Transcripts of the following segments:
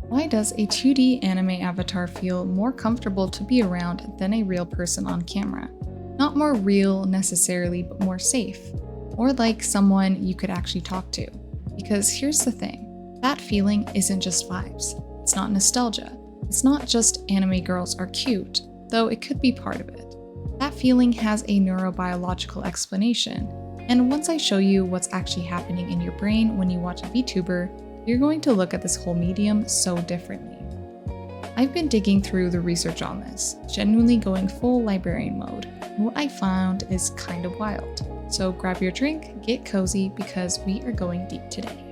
Why does a 2D anime avatar feel more comfortable to be around than a real person on camera? Not more real necessarily, but more safe. Or like someone you could actually talk to. Because here's the thing, that feeling isn't just vibes. It's not nostalgia. It's not just anime girls are cute, though it could be part of it. That feeling has a neurobiological explanation. And once I show you what's actually happening in your brain when you watch a VTuber, you're going to look at this whole medium so differently. I've been digging through the research on this, genuinely going full librarian mode, and what I found is kind of wild. So grab your drink, get cozy, because we are going deep today.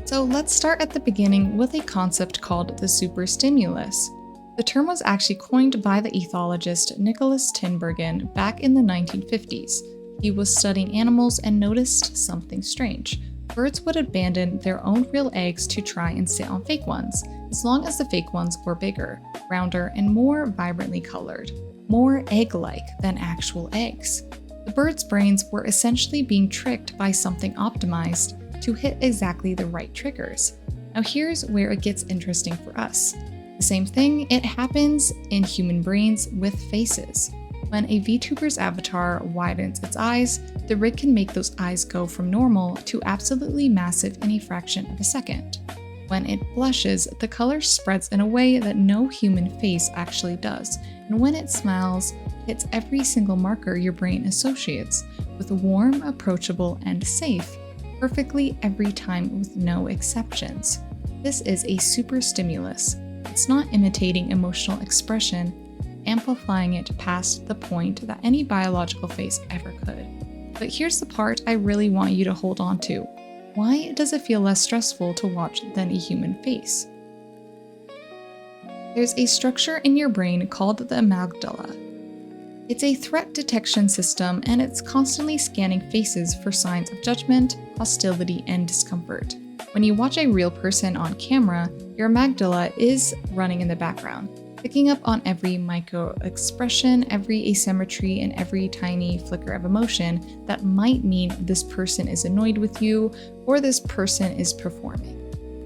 So let's start at the beginning with a concept called the superstimulus. The term was actually coined by the ethologist Nicholas Tinbergen back in the 1950s. He was studying animals and noticed something strange. Birds would abandon their own real eggs to try and sit on fake ones, as long as the fake ones were bigger, rounder, and more vibrantly colored, more egg-like than actual eggs. The birds' brains were essentially being tricked by something optimized to hit exactly the right triggers. Now here's where it gets interesting for us. The same thing, it happens in human brains with faces. When a VTuber's avatar widens its eyes, the rig can make those eyes go from normal to absolutely massive in a fraction of a second. When it blushes, the color spreads in a way that no human face actually does, and when it smiles, it hits every single marker your brain associates with warm, approachable, and safe, perfectly every time with no exceptions. This is a superstimulus. It's not imitating emotional expression, amplifying it past the point that any biological face ever could. But here's the part I really want you to hold on to. Why does it feel less stressful to watch than a human face? There's a structure in your brain called the amygdala. It's a threat detection system, and it's constantly scanning faces for signs of judgment, hostility, and discomfort. When you watch a real person on camera, your amygdala is running in the background, picking up on every micro-expression, every asymmetry, and every tiny flicker of emotion that might mean this person is annoyed with you or this person is performing.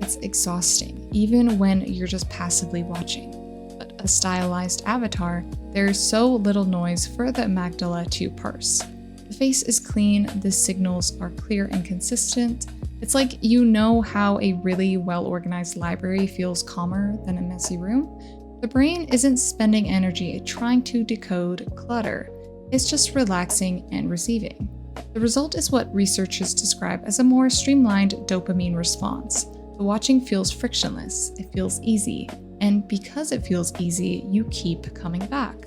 It's exhausting, even when you're just passively watching. But a stylized avatar, there's so little noise for the amygdala to parse. The face is clean, the signals are clear and consistent. It's like you know how a really well-organized library feels calmer than a messy room? The brain isn't spending energy trying to decode clutter, it's just relaxing and receiving. The result is what researchers describe as a more streamlined dopamine response. The watching feels frictionless, it feels easy, and because it feels easy, you keep coming back.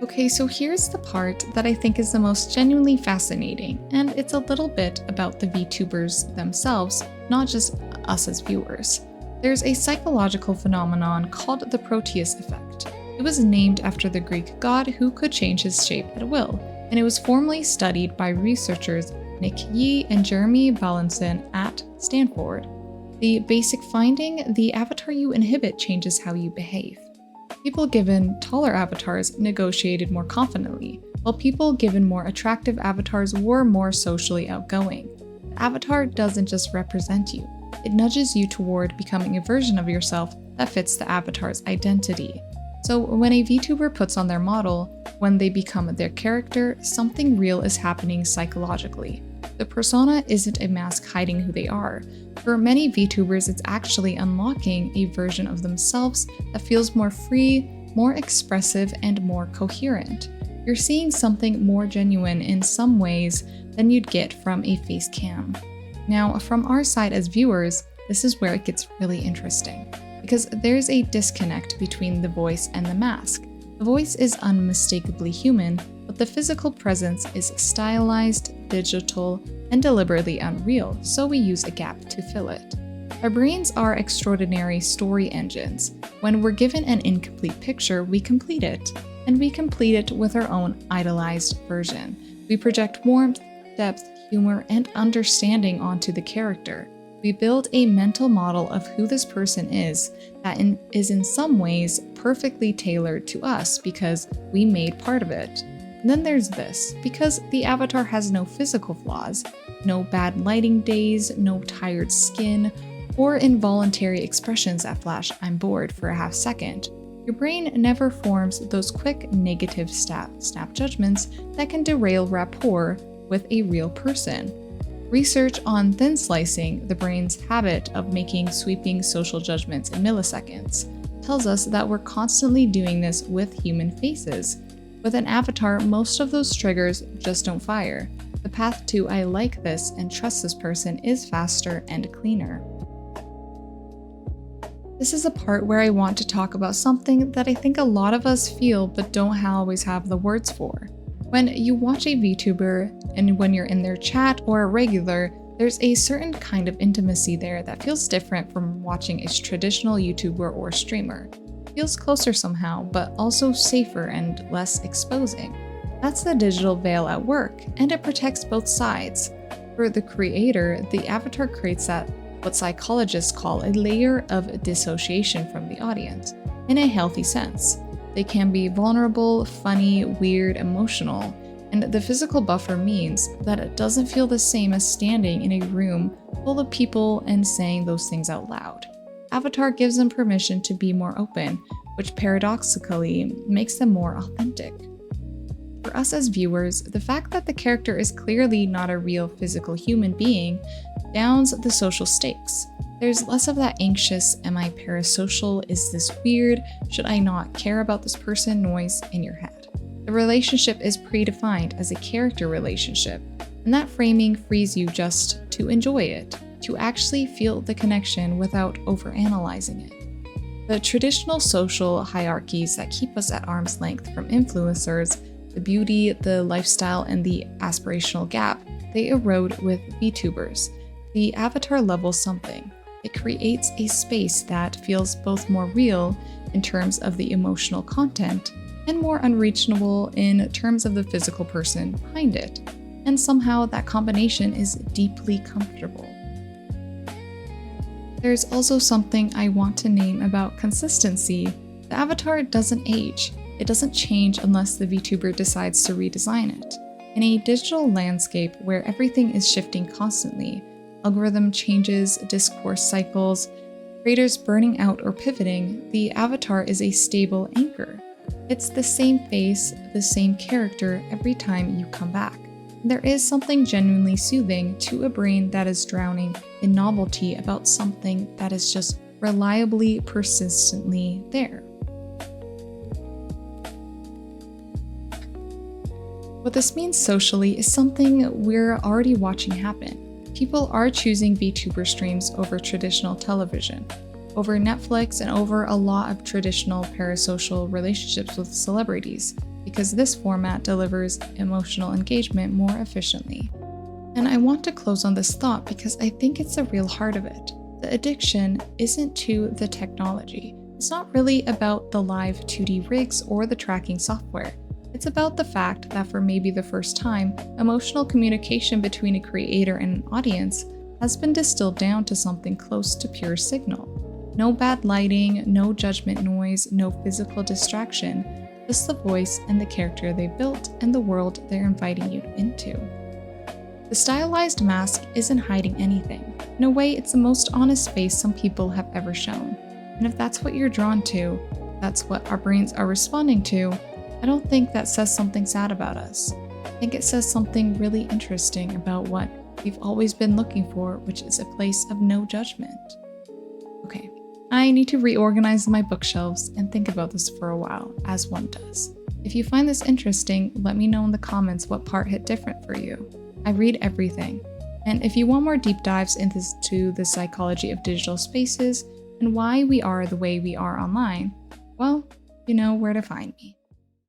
Okay, so here's the part that I think is the most genuinely fascinating, and it's a little bit about the VTubers themselves, not just us as viewers. There's a psychological phenomenon called the Proteus Effect. It was named after the Greek god who could change his shape at will, and it was formally studied by researchers Nick Yee and Jeremy Ballinson at Stanford. The basic finding, the avatar you inhibit changes how you behave. People given taller avatars negotiated more confidently, while people given more attractive avatars were more socially outgoing. The avatar doesn't just represent you. It nudges you toward becoming a version of yourself that fits the avatar's identity. So when a VTuber puts on their model, when they become their character, something real is happening psychologically. The persona isn't a mask hiding who they are. For many VTubers, it's actually unlocking a version of themselves that feels more free, more expressive, and more coherent. You're seeing something more genuine in some ways than you'd get from a face cam. Now, from our side as viewers, this is where it gets really interesting, because there's a disconnect between the voice and the mask. The voice is unmistakably human, but the physical presence is stylized, digital, and deliberately unreal, so we use a gap to fill it. Our brains are extraordinary story engines. When we're given an incomplete picture, we complete it, and we complete it with our own idealized version. We project warmth, depth, humor, and understanding onto the character. We build a mental model of who this person is that is in some ways perfectly tailored to us because we made part of it. Then there's this, because the avatar has no physical flaws, no bad lighting days, no tired skin, or involuntary expressions that flash "I'm bored" for a half second. Your brain never forms those quick negative snap judgments that can derail rapport with a real person. Research on thin slicing, the brain's habit of making sweeping social judgments in milliseconds, tells us that we're constantly doing this with human faces. With an avatar, most of those triggers just don't fire. The path to "I like this" and "trust this person" is faster and cleaner. This is a part where I want to talk about something that I think a lot of us feel but don't always have the words for. When you watch a VTuber and when you're in their chat or a regular, there's a certain kind of intimacy there that feels different from watching a traditional YouTuber or streamer. It feels closer somehow, but also safer and less exposing. That's the digital veil at work, and it protects both sides. For the creator, the avatar creates that what psychologists call a layer of dissociation from the audience, in a healthy sense. They can be vulnerable, funny, weird, emotional, and the physical buffer means that it doesn't feel the same as standing in a room full of people and saying those things out loud. Avatar gives them permission to be more open, which paradoxically makes them more authentic. For us as viewers, the fact that the character is clearly not a real physical human being downs the social stakes. There's less of that anxious, "am I parasocial? Is this weird? Should I not care about this person?" noise in your head. The relationship is predefined as a character relationship, and that framing frees you just to enjoy it, to actually feel the connection without overanalyzing it. The traditional social hierarchies that keep us at arm's length from influencers, the beauty, the lifestyle, and the aspirational gap, they erode with VTubers. The avatar levels something. It creates a space that feels both more real in terms of the emotional content and more unreachable in terms of the physical person behind it. And somehow that combination is deeply comfortable. There's also something I want to name about consistency. The avatar doesn't age. It doesn't change unless the VTuber decides to redesign it. In a digital landscape where everything is shifting constantly, algorithm changes, discourse cycles, creators burning out or pivoting, the avatar is a stable anchor. It's the same face, the same character every time you come back. There is something genuinely soothing to a brain that is drowning in novelty about something that is just reliably, persistently there. What this means socially is something we're already watching happen. People are choosing VTuber streams over traditional television, over Netflix, and over a lot of traditional parasocial relationships with celebrities, because this format delivers emotional engagement more efficiently. And I want to close on this thought because I think it's the real heart of it. The addiction isn't to the technology. It's not really about the live 2D rigs or the tracking software. It's about the fact that for maybe the first time, emotional communication between a creator and an audience has been distilled down to something close to pure signal. No bad lighting, no judgment noise, no physical distraction, just the voice and the character they built and the world they're inviting you into. The stylized mask isn't hiding anything. In a way, it's the most honest face some people have ever shown. And if that's what you're drawn to, that's what our brains are responding to, I don't think that says something sad about us. I think it says something really interesting about what we've always been looking for, which is a place of no judgment. Okay, I need to reorganize my bookshelves and think about this for a while, as one does. If you find this interesting, let me know in the comments what part hit different for you. I read everything. And if you want more deep dives into the psychology of digital spaces and why we are the way we are online, well, you know where to find me.